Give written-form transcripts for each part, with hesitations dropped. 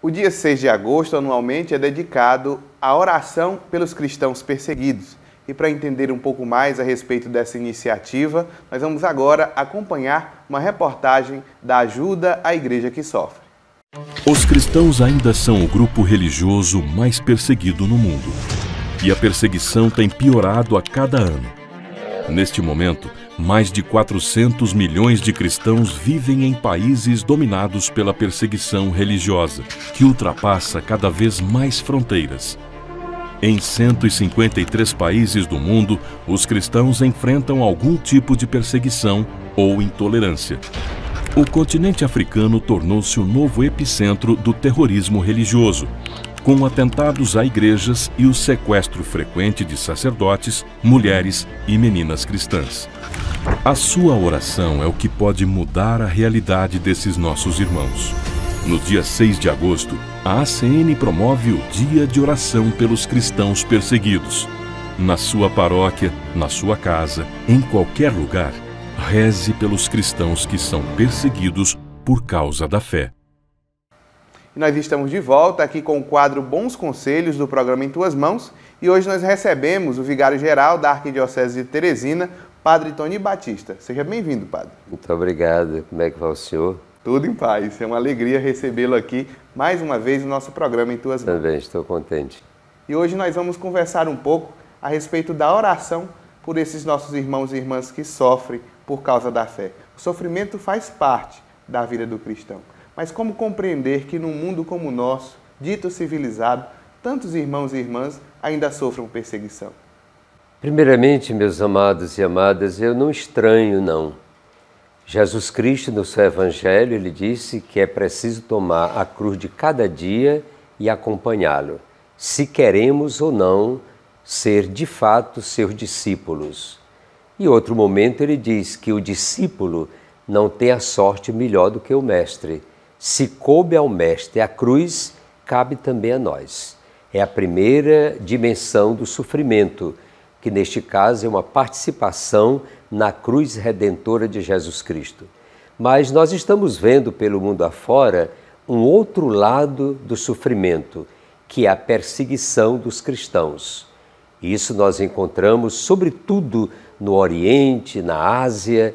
O dia 6 de agosto, anualmente, é dedicado à oração pelos cristãos perseguidos. E para entender um pouco mais a respeito dessa iniciativa, nós vamos agora acompanhar uma reportagem da Ajuda à Igreja que Sofre. Os cristãos ainda são o grupo religioso mais perseguido no mundo. E a perseguição tem piorado a cada ano. Neste momento, mais de 400 milhões de cristãos vivem em países dominados pela perseguição religiosa, que ultrapassa cada vez mais fronteiras. Em 153 países do mundo, os cristãos enfrentam algum tipo de perseguição ou intolerância. O continente africano tornou-se o novo epicentro do terrorismo religioso, com atentados a igrejas e o sequestro frequente de sacerdotes, mulheres e meninas cristãs. A sua oração é o que pode mudar a realidade desses nossos irmãos. No dia 6 de agosto, a ACN promove o Dia de Oração pelos Cristãos Perseguidos. Na sua paróquia, na sua casa, em qualquer lugar, reze pelos cristãos que são perseguidos por causa da fé. E nós estamos de volta aqui com o quadro Bons Conselhos do programa Em Tuas Mãos. E hoje nós recebemos o vigário-geral da Arquidiocese de Teresina, Padre Tony Batista. Seja bem-vindo, Padre. Muito obrigado. Como é que vai o senhor? Tudo em paz. É uma alegria recebê-lo aqui mais uma vez no nosso programa Em Tuas Mãos. Também estou contente. E hoje nós vamos conversar um pouco a respeito da oração por esses nossos irmãos e irmãs que sofrem por causa da fé. O sofrimento faz parte da vida do cristão. Mas como compreender que num mundo como o nosso, dito civilizado, tantos irmãos e irmãs ainda sofram perseguição? Primeiramente, meus amados e amadas, eu não estranho, não. Jesus Cristo, no seu Evangelho, ele disse que é preciso tomar a cruz de cada dia e acompanhá-lo, se queremos ou não ser de fato seus discípulos. Em outro momento, ele diz que o discípulo não tem a sorte melhor do que o mestre. Se coube ao mestre a cruz, cabe também a nós. É a primeira dimensão do sofrimento, que neste caso é uma participação na cruz redentora de Jesus Cristo. Mas nós estamos vendo pelo mundo afora um outro lado do sofrimento, que é a perseguição dos cristãos. Isso nós encontramos sobretudo no Oriente, na Ásia,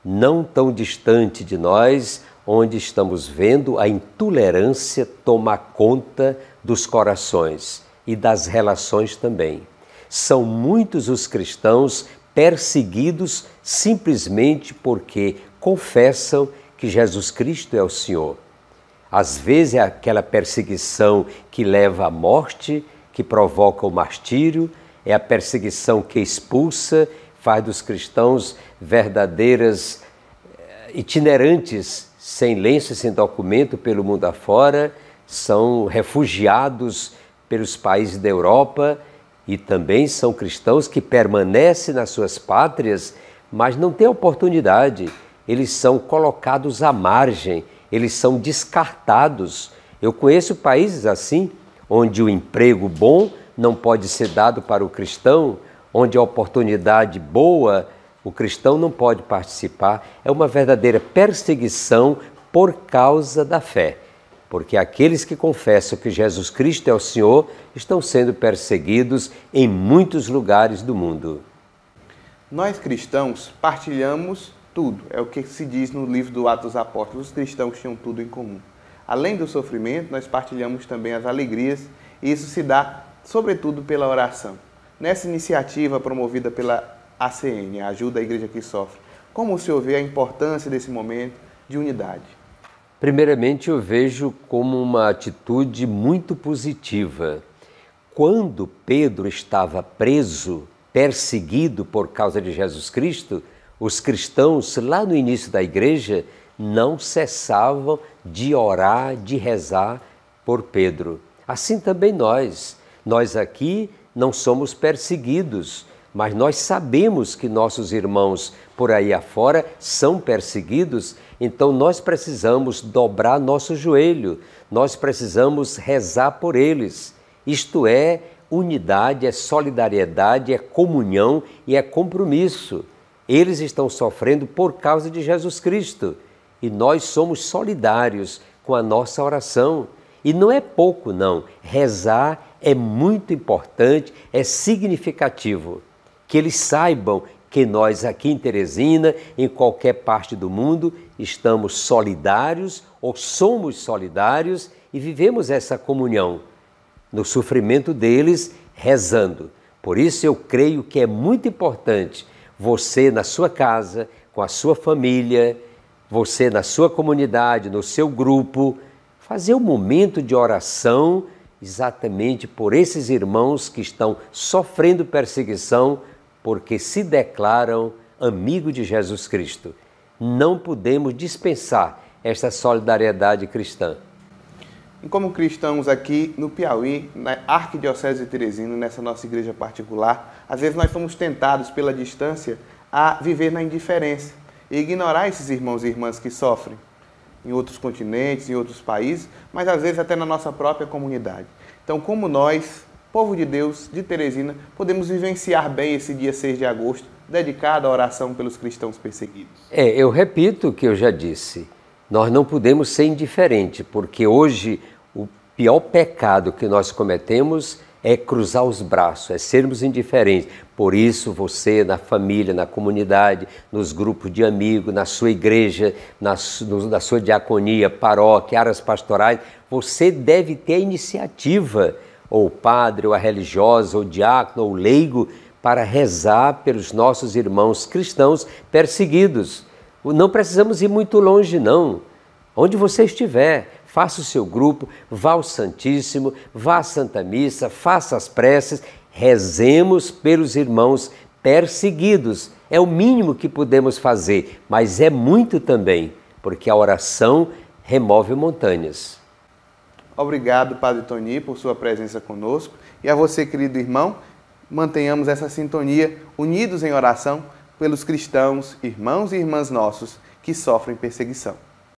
não tão distante de nós, onde estamos vendo a intolerância tomar conta dos corações e das relações também. São muitos os cristãos perseguidos simplesmente porque confessam que Jesus Cristo é o Senhor. Às vezes é aquela perseguição que leva à morte, que provoca o martírio, é a perseguição que expulsa, faz dos cristãos verdadeiras itinerantes, sem lenço e sem documento pelo mundo afora, são refugiados pelos países da Europa e também são cristãos que permanecem nas suas pátrias, mas não têm oportunidade. Eles são colocados à margem, eles são descartados. Eu conheço países assim, onde o emprego bom não pode ser dado para o cristão, onde a oportunidade boa, o cristão não pode participar. É uma verdadeira perseguição por causa da fé, porque aqueles que confessam que Jesus Cristo é o Senhor estão sendo perseguidos em muitos lugares do mundo. Nós cristãos partilhamos tudo, é o que se diz no livro do Atos dos Apóstolos, os cristãos tinham tudo em comum. Além do sofrimento, nós partilhamos também as alegrias, e isso se dá sobretudo pela oração. Nessa iniciativa promovida pela ACN, a Ajuda à Igreja que Sofre, como o senhor vê a importância desse momento de unidade? Primeiramente, eu vejo como uma atitude muito positiva. Quando Pedro estava preso, perseguido por causa de Jesus Cristo, os cristãos, lá no início da igreja, não cessavam de orar, de rezar por Pedro. Assim também nós. Nós aqui não somos perseguidos, mas nós sabemos que nossos irmãos por aí afora são perseguidos, então nós precisamos dobrar nosso joelho, nós precisamos rezar por eles. Isto é unidade, é solidariedade, é comunhão e é compromisso. Eles estão sofrendo por causa de Jesus Cristo e nós somos solidários com a nossa oração. E não é pouco, não. Rezar é muito importante, é significativo. Que eles saibam que nós aqui em Teresina, em qualquer parte do mundo, estamos solidários ou somos solidários e vivemos essa comunhão no sofrimento deles, rezando. Por isso eu creio que é muito importante você na sua casa, com a sua família, você na sua comunidade, no seu grupo, fazer um momento de oração exatamente por esses irmãos que estão sofrendo perseguição porque se declaram amigos de Jesus Cristo. Não podemos dispensar esta solidariedade cristã. E como cristãos aqui no Piauí, na Arquidiocese de Teresina, nessa nossa igreja particular, às vezes nós somos tentados pela distância a viver na indiferença e ignorar esses irmãos e irmãs que sofrem em outros continentes, em outros países, mas às vezes até na nossa própria comunidade. Então, como nós, povo de Deus, de Teresina, podemos vivenciar bem esse dia 6 de agosto, dedicado à oração pelos cristãos perseguidos? Eu repito o que eu já disse, nós não podemos ser indiferentes, porque hoje o pior pecado que nós cometemos é cruzar os braços, é sermos indiferentes. Por isso você, na família, na comunidade, nos grupos de amigos, na sua igreja, na sua diaconia, paróquia, áreas pastorais, você deve ter a iniciativa, ou o padre, ou a religiosa, ou o diácono, ou o leigo, para rezar pelos nossos irmãos cristãos perseguidos. Não precisamos ir muito longe, não. Onde você estiver, faça o seu grupo, vá ao Santíssimo, vá à Santa Missa, faça as preces, rezemos pelos irmãos perseguidos. É o mínimo que podemos fazer, mas é muito também, porque a oração remove montanhas. Obrigado, Padre Tony, por sua presença conosco. E a você, querido irmão, mantenhamos essa sintonia, unidos em oração pelos cristãos, irmãos e irmãs nossos que sofrem perseguição.